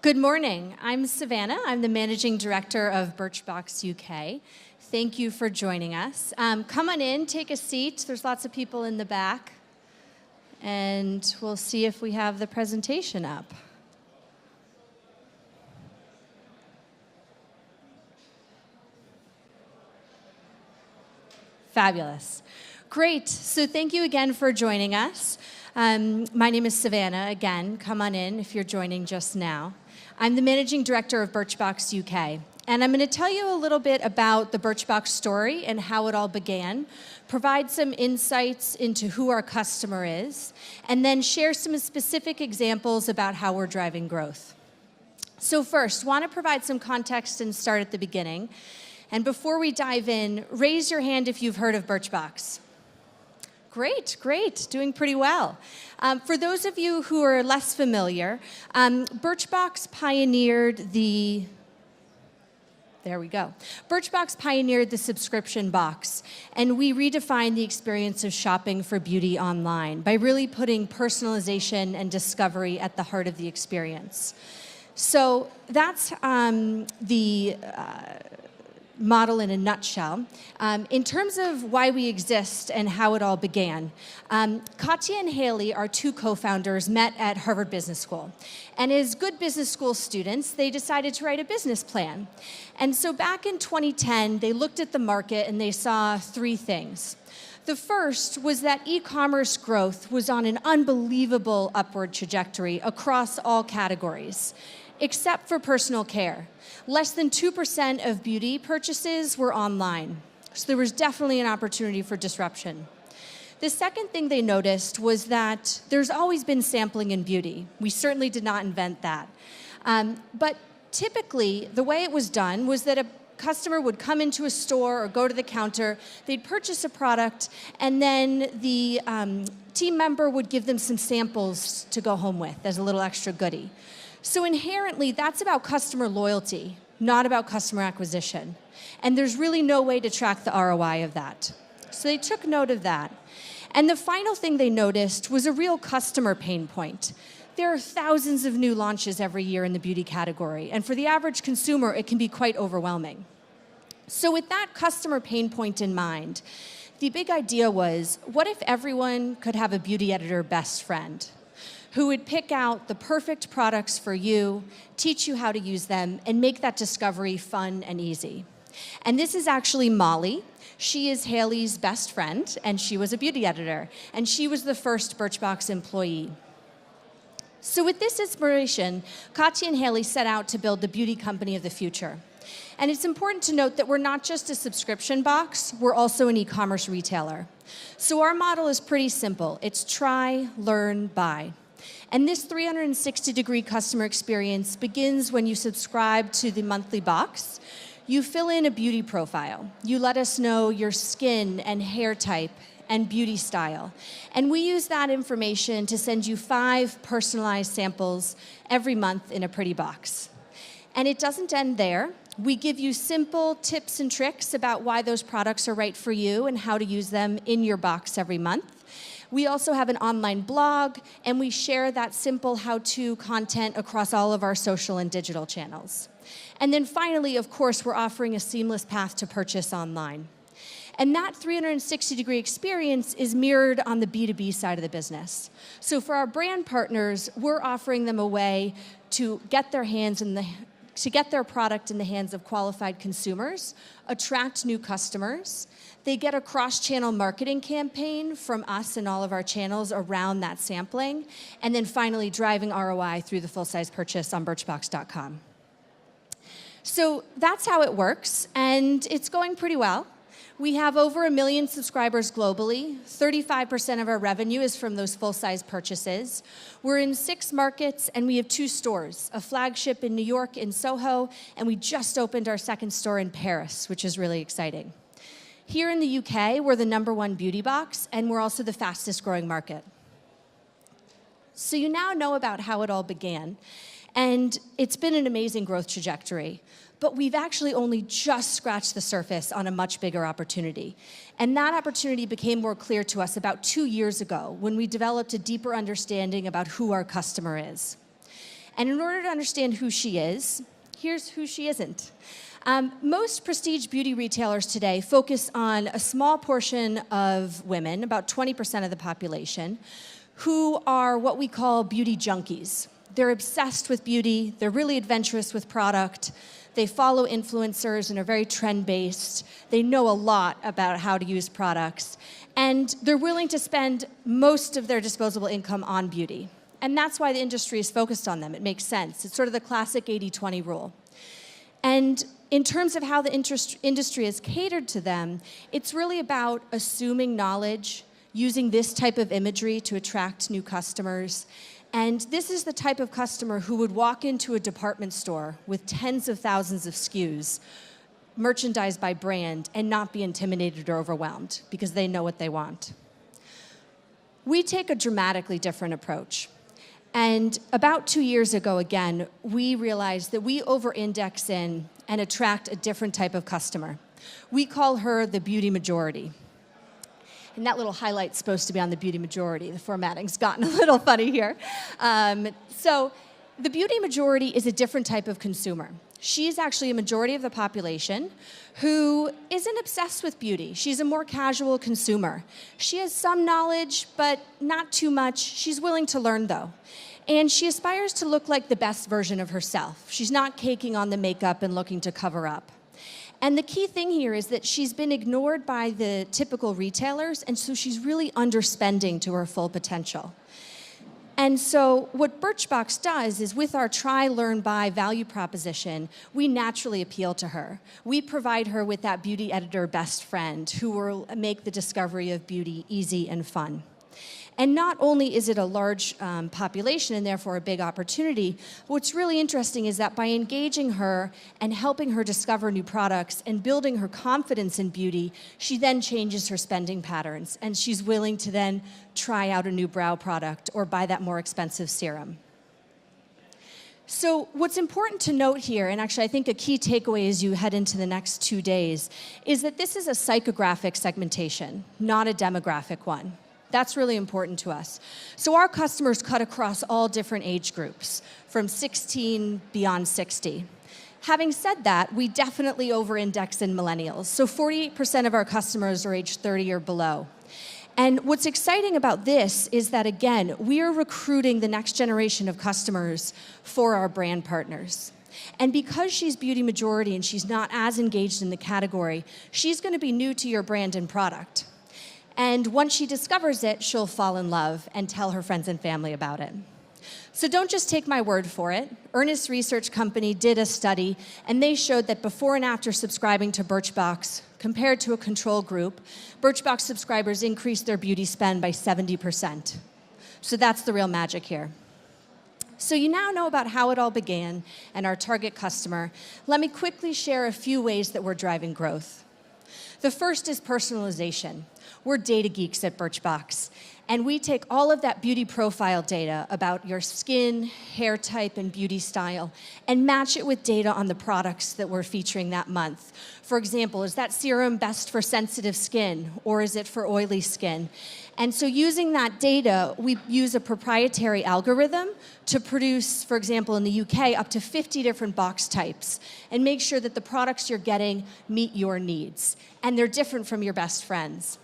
Good morning. I'm Savannah. I'm the Managing Director of Birchbox UK. Thank you for joining us. Come on in, take a seat. There's lots of people in the back. And we'll see if we have the presentation up. Fabulous. Great. So thank you again for joining us. My name is Savannah. Again, come on in if you're joining just now. I'm the Managing Director of Birchbox UK. And I'm going to tell you a little bit about the Birchbox story and how it all began, provide some insights into who our customer is, and then share some specific examples about how we're driving growth. So first, want to provide some context and start at the beginning. And before we dive in, raise your hand if you've heard of Birchbox. Great, great, doing pretty well. For those of you who are less familiar, Birchbox pioneered the Birchbox pioneered the subscription box, and we redefined the experience of shopping for beauty online by really putting personalization and discovery at the heart of the experience. So that's the model in a nutshell. In terms of why we exist and how it all began, Katya and Haley, our two co-founders, met at Harvard Business School. And as good business school students, they decided to write a business plan. And so back in 2010, they looked at the market and they saw three things. The first was that e-commerce growth was on an unbelievable upward trajectory across all categories, except for personal care. Less than 2% of beauty purchases were online. So there was definitely an opportunity for disruption. The second thing they noticed was that there's always been sampling in beauty. We certainly did not invent that. But typically, the way it was done was that a customer would come into a store or go to the counter, they'd purchase a product, and then the team member would give them some samples to go home with as a little extra goodie. So inherently, that's about customer loyalty, not about customer acquisition. And there's really no way to track the ROI of that. So they took note of that. And the final thing they noticed was a real customer pain point. There are thousands of new launches every year in the beauty category, and for the average consumer, it can be quite overwhelming. So with that customer pain point in mind, the big idea was, what if everyone could have a beauty editor best friend who would pick out the perfect products for you, teach you how to use them, and make that discovery fun and easy? And this is actually Molly. She is Haley's best friend, and she was a beauty editor, and she was the first Birchbox employee. So with this inspiration, Katya and Haley set out to build the beauty company of the future. And it's important to note that we're not just a subscription box, we're also an e-commerce retailer. So our model is pretty simple. It's try, learn, buy. And this 360-degree customer experience begins when you subscribe to the monthly box. You fill in a beauty profile. You let us know your skin and hair type and beauty style. And we use that information to send you 5 personalized samples every month in a pretty box. And it doesn't end there. We give you simple tips and tricks about why those products are right for you and how to use them in your box every month. We also have an online blog, and we share that simple how-to content across all of our social and digital channels. And then finally, of course, we're offering a seamless path to purchase online. And that 360-degree experience is mirrored on the B2B side of the business. So for our brand partners, we're offering them a way to get their product in the hands of qualified consumers, attract new customers. They get a cross-channel marketing campaign from us and all of our channels around that sampling, and then finally driving ROI through the full-size purchase on birchbox.com. So that's how it works, and it's going pretty well. We have over 1 million subscribers globally. 35% of our revenue is from those full-size purchases. We're in 6 markets, and we have 2 stores, a flagship in New York in Soho, and we just opened our 2nd store in Paris, which is really exciting. Here in the UK, we're the #1 beauty box, and we're also the fastest growing market. So you now know about how it all began, and it's been an amazing growth trajectory. But we've actually only just scratched the surface on a much bigger opportunity. And that opportunity became more clear to us about 2 years ago when we developed a deeper understanding about who our customer is. And in order to understand who she is, here's who she isn't. Most prestige beauty retailers today focus on a small portion of women, about 20% of the population, who are what we call beauty junkies. They're obsessed with beauty, they're really adventurous with product, they follow influencers and are very trend-based, they know a lot about how to use products, and they're willing to spend most of their disposable income on beauty. And that's why the industry is focused on them. It makes sense. It's sort of the classic 80-20 rule. And in terms of how the industry is catered to them, it's really about assuming knowledge, using this type of imagery to attract new customers. And this is the type of customer who would walk into a department store with tens of thousands of SKUs, merchandised by brand, and not be intimidated or overwhelmed because they know what they want. We take a dramatically different approach. And about 2 years ago, again, we realized that we over-index in and attract a different type of customer. We call her the beauty majority. And that little highlight's supposed to be on the beauty majority. The formatting's gotten a little funny here. So the beauty majority is a different type of consumer. She's actually a majority of the population who isn't obsessed with beauty. She's a more casual consumer. She has some knowledge, but not too much. She's willing to learn, though. And she aspires to look like the best version of herself. She's not caking on the makeup and looking to cover up. And the key thing here is that she's been ignored by the typical retailers, and so she's really underspending to her full potential. And so what Birchbox does is with our try, learn, buy value proposition, we naturally appeal to her. We provide her with that beauty editor best friend who will make the discovery of beauty easy and fun. And not only is it a large population and therefore a big opportunity, what's really interesting is that by engaging her and helping her discover new products and building her confidence in beauty, she then changes her spending patterns and she's willing to then try out a new brow product or buy that more expensive serum. So what's important to note here, and actually I think a key takeaway as you head into the next 2 days, is that this is a psychographic segmentation, not a demographic one. That's really important to us. So our customers cut across all different age groups, from 16 beyond 60. Having said that, we definitely over-index in millennials. So 48% of our customers are age 30 or below. And what's exciting about this is that, again, we are recruiting the next generation of customers for our brand partners. And because she's beauty majority and she's not as engaged in the category, she's going to be new to your brand and product. And once she discovers it, she'll fall in love and tell her friends and family about it. So don't just take my word for it. Earnest Research Company did a study, and they showed that before and after subscribing to Birchbox, compared to a control group, Birchbox subscribers increased their beauty spend by 70%. So that's the real magic here. So you now know about how it all began and our target customer. Let me quickly share a few ways that we're driving growth. The first is personalization. We're data geeks at Birchbox, and we take all of that beauty profile data about your skin, hair type, and beauty style, and match it with data on the products that we're featuring that month. For example, is that serum best for sensitive skin, or is it for oily skin? And so using that data, we use a proprietary algorithm to produce, for example, in the UK, up to 50 different box types, and make sure that the products you're getting meet your needs, and they're different from your best friends.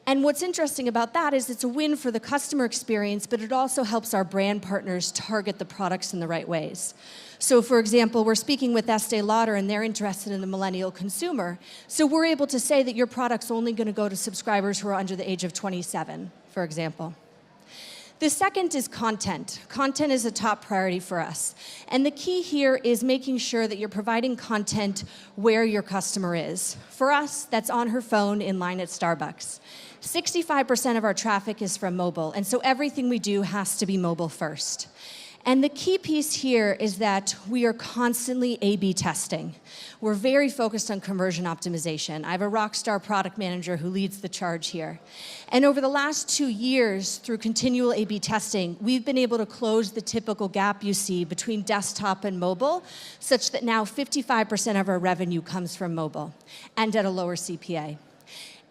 And what's interesting about that is it's a win for the customer experience, but it also helps our brand partners target the products in the right ways. So for example, we're speaking with Estee Lauder and they're interested in the millennial consumer. So we're able to say that your product's only going to go to subscribers who are under the age of 27, for example. The second is content. Content is a top priority for us. And the key here is making sure that you're providing content where your customer is. For us, that's on her phone in line at Starbucks. 65% of our traffic is from mobile, and so everything we do has to be mobile first. And the key piece here is that we are constantly A/B testing. We're very focused on conversion optimization. I have a rock star product manager who leads the charge here. And over the last 2 years, through continual A/B testing, we've been able to close the typical gap you see between desktop and mobile, such that now 55% of our revenue comes from mobile, and at a lower CPA.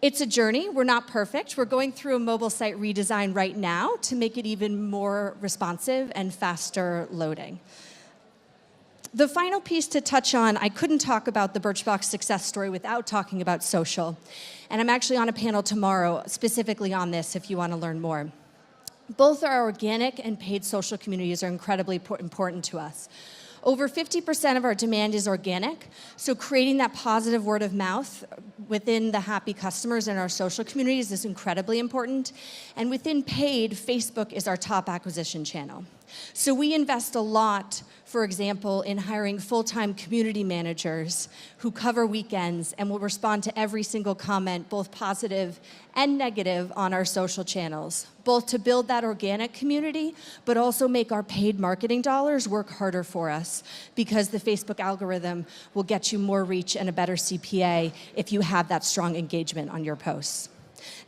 It's a journey. We're not perfect. We're going through a mobile site redesign right now to make it even more responsive and faster loading. The final piece to touch on, I couldn't talk about the Birchbox success story without talking about social. And I'm actually on a panel tomorrow specifically on this if you want to learn more. Both our organic and paid social communities are incredibly important to us. Over 50% of our demand is organic, so creating that positive word of mouth within the happy customers in our social communities is incredibly important. And within paid, Facebook is our top acquisition channel. So we invest a lot, for example, in hiring full-time community managers who cover weekends and will respond to every single comment, both positive and negative, on our social channels, both to build that organic community, but also make our paid marketing dollars work harder for us, because the Facebook algorithm will get you more reach and a better CPA if you have that strong engagement on your posts.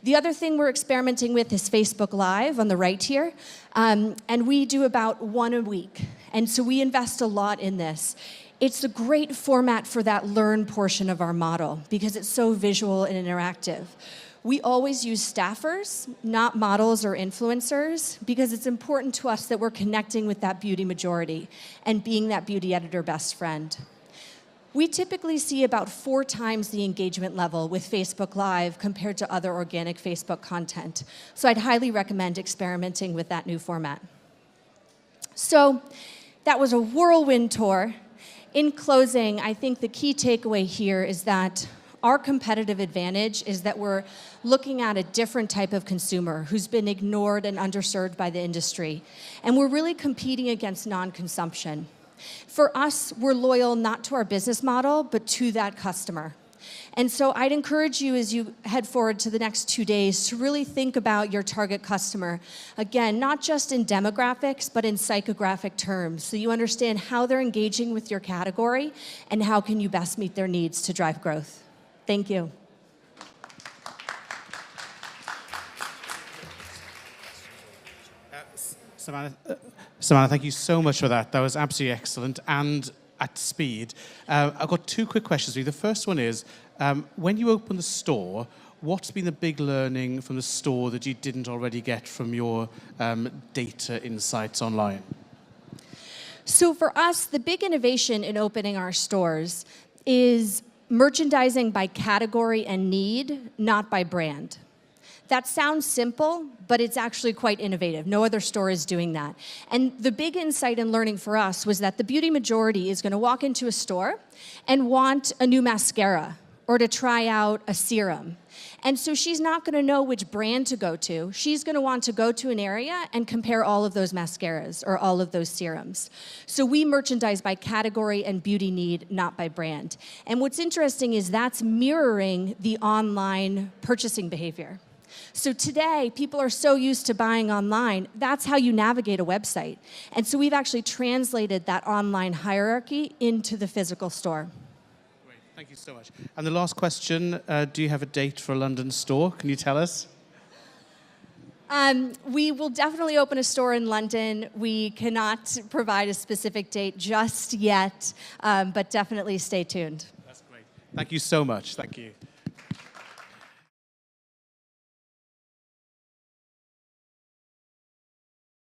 The other thing we're experimenting with is Facebook Live on the right here, and we do about one a week. And so we invest a lot in this. It's a great format for that learn portion of our model because it's so visual and interactive. We always use staffers, not models or influencers, because it's important to us that we're connecting with that beauty majority and being that beauty editor best friend. We typically see about 4 times the engagement level with Facebook Live compared to other organic Facebook content. So I'd highly recommend experimenting with that new format. So that was a whirlwind tour. In closing, I think the key takeaway here is that our competitive advantage is that we're looking at a different type of consumer who's been ignored and underserved by the industry. And we're really competing against non-consumption. For us, we're loyal not to our business model, but to that customer. And so I'd encourage you as you head forward to the next 2 days to really think about your target customer. Again, not just in demographics, but in psychographic terms, so you understand how they're engaging with your category and how can you best meet their needs to drive growth. Thank you. Savannah, thank you so much for that. That was absolutely excellent and at speed. I've got 2 quick questions for you. The first one is, when you open the store, what's been the big learning from the store that you didn't already get from your data insights online? So for us, the big innovation in opening our stores is merchandising by category and need, not by brand. That sounds simple, but it's actually quite innovative. No other store is doing that. And the big insight and learning for us was that the beauty majority is going to walk into a store and want a new mascara or to try out a serum. And so she's not going to know which brand to go to. She's going to want to go to an area and compare all of those mascaras or all of those serums. So we merchandise by category and beauty need, not by brand. And what's interesting is that's mirroring the online purchasing behavior. So today, people are so used to buying online, that's how you navigate a website. And so we've actually translated that online hierarchy into the physical store. Great, thank you so much. And the last question, do you have a date for a London store? Can you tell us? We will definitely open a store in London. We cannot provide a specific date just yet, but definitely stay tuned. That's great. Thank you so much. Thank you.